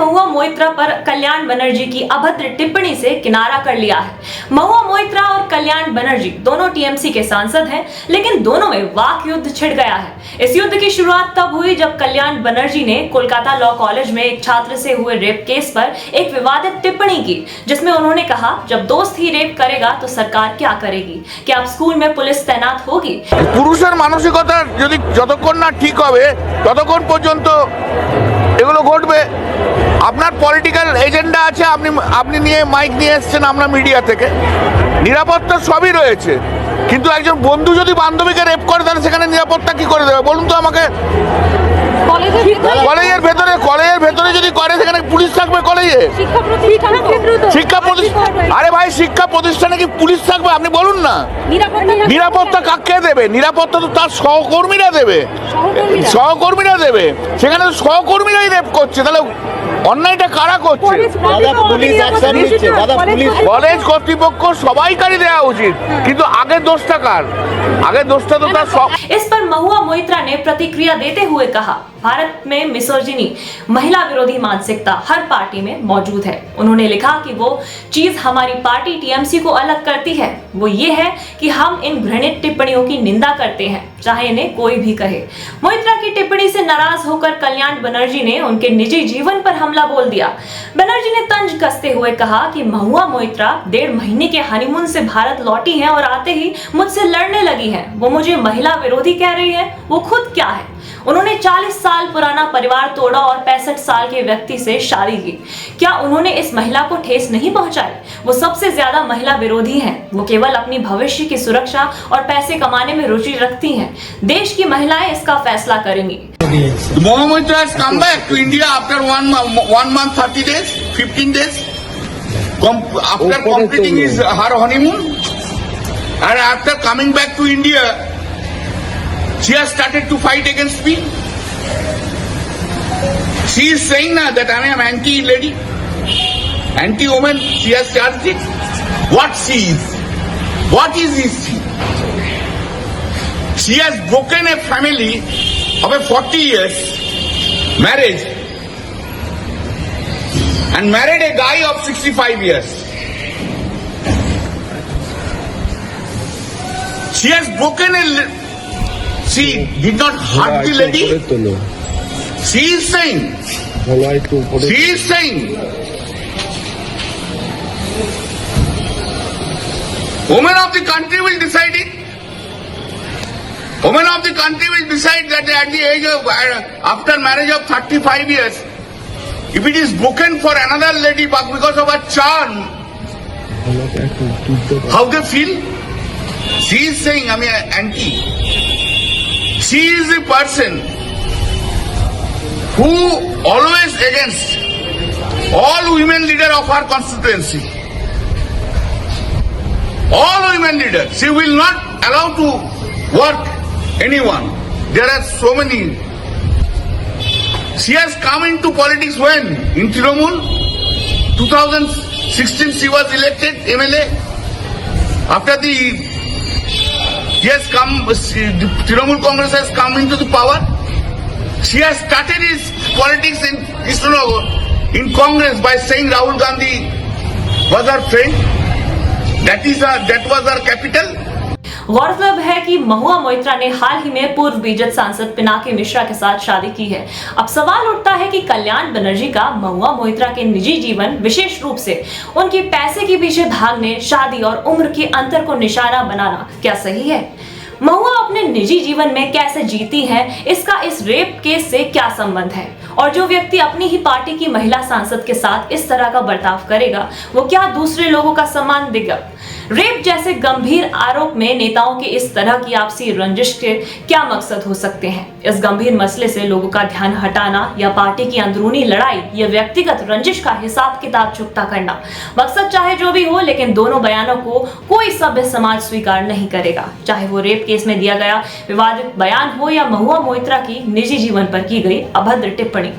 महुआ मोइत्रा पर कल्याण बनर्जी की अभद्र टिप्पणी से किनारा कर लिया है। महुआ मोइत्रा और कल्याण बनर्जी दोनों टीएमसी के सांसद हैं, लेकिन दोनों में वाक युद्ध छिड़ गया है। इस युद्ध की शुरुआत तब हुई जब कल्याण बनर्जी ने कोलकाता लॉ कॉलेज में एक छात्र से हुए रेप केस पर एक विवादित टिप्पणी की, जिसमें उन्होंने कहा, जब दोस्त ही रेप करेगा तो सरकार क्या करेगी? क्या अब स्कूल में पुलिस तैनात होगी? পুরুষের মানসিকতা যদি যতক্ষণ না ঠিক হবে ততক্ষণ পর্যন্ত এগুলো ঘটবে। আপনার পলিটিক্যাল এজেন্ডা আছে, আপনি নিয়ে মাইক নিয়ে এসেছেন আমরা মিডিয়া থেকে, নিরাপত্তা সবই রয়েছে, কিন্তু একজন বন্ধু যদি বান্ধবীকে রেপ করে তাহলে সেখানে নিরাপত্তা কি করে দেবে বলুন তো আমাকে? কলেজের ভেতরে যদি করে সেখানে পুলিশ থাকবে? কলেজে শিক্ষা প্রতিষ্ঠান, আরে ভাই শিক্ষা প্রতিষ্ঠানে কি পুলিশ থাকবে? আপনি বলুন না। নিরাপত্তা কাকে দেবে? নিরাপত্তা তো তার সহকর্মীরা দেবে, সেখানে তো সহকর্মীরাই রেপ করছে, তাহলে অন্যায়টা কারা করছে? কলেজ কর্তৃপক্ষ সবাইকারই দেওয়া উচিত, কিন্তু আগের দোষটা কার? আগের দোষটা তো তার। इस पर महुआ मोइत्रा ने प्रतिक्रिया देते हुए कहा, भारत में मिसोजिनी, महिला विरोधी मानसिकता हर पार्टी में मौजूद है। उन्होंने लिखा कि वो चीज हमारी पार्टी टीएमसी को अलग करती है, वो ये है कि हम इन घृणित टिप्पणियों की निंदा करते हैं, चाहे इन्हें कोई भी कहे। मोइत्रा की टिप्पणी से नाराज होकर कल्याण बनर्जी ने उनके निजी जीवन पर हमला बोल दिया। बनर्जी ने तंज कसते हुए कहा कि महुआ मोइत्रा 1.5 महीने के हनीमून से भारत लौटी हैं और आते ही मुझसे लड़ने लगी हैं। वो मुझे महिला विरोधी कह रही है, वो खुद क्या है? उन्होंने 40 साल पुराना परिवार तोड़ा और 65 साल के व्यक्ति से शादी की। क्या उन्होंने इस महिला को ठेस नहीं पहुंचाई? वो सबसे ज्यादा महिला विरोधी हैं। वो केवल अपनी भविष्य की सुरक्षा और पैसे कमाने में रुचि रखती हैं। देश की महिलाएं इसका फैसला करेंगी। Mmohua Moitra has come back to India after one month, 30 days, 15 days, after completing her honeymoon, and after coming back to India, she has started to fight against me. She is saying now that I am anti-lady, anti-woman. She has charged it. What she is? What is this? She has broken a family of a 40 years marriage and married a guy of 65 years. She has broken she did not hurt the lady. She is saying women of the country will decide it. Women of the country will decide that at the age of, after marriage of 35 years, if it is broken for another lady but because of a charm, how they feel? She is saying, I mean, anti. She is the person who always against all women leader of our constituency. All women leaders. She will not allow to work anyone. There are so many. She has come into politics when? In Trinamool? 2016 she was elected MLA. After the Trinamool Congress has come into the power. She has started his politics in Krishnagar in Congress by saying Rahul Gandhi was her friend. That was her capital. गौरतलब है कि महुआ मोइत्रा ने हाल ही में पूर्व BJP सांसद पिनाकी मिश्रा के साथ शादी की है। अब सवाल उठता है कि कल्याण बनर्जी का महुआ मोइत्रा के निजी जीवन, विशेष रूप से उनकी पैसे के पीछे भागने, शादी और उम्र के अंतर को निशाना बनाना क्या सही है? महुआ अपने निजी जीवन में कैसे जीती हैं, इसका इस रेप केस से क्या संबंध है? और जो व्यक्ति अपनी ही पार्टी की महिला सांसद के साथ इस तरह का बर्ताव करेगा, वो क्या दूसरे लोगों का सम्मान देगा? रेप जैसे गंभीर आरोप में नेताओं की इस तरह की आपसी रंजिश के क्या मकसद हो सकते हैं? इस गंभीर मसले से लोगों का ध्यान हटाना या पार्टी की अंदरूनी लड़ाई या व्यक्तिगत रंजिश का हिसाब किताब चुकता करना, मकसद चाहे जो भी हो, लेकिन दोनों बयानों को कोई सभ्य समाज स्वीकार नहीं करेगा, चाहे वो रेप केस में दिया गया विवादित बयान हो या महुआ मोइत्रा की निजी जीवन पर की गई अभद्र टिप्पणी।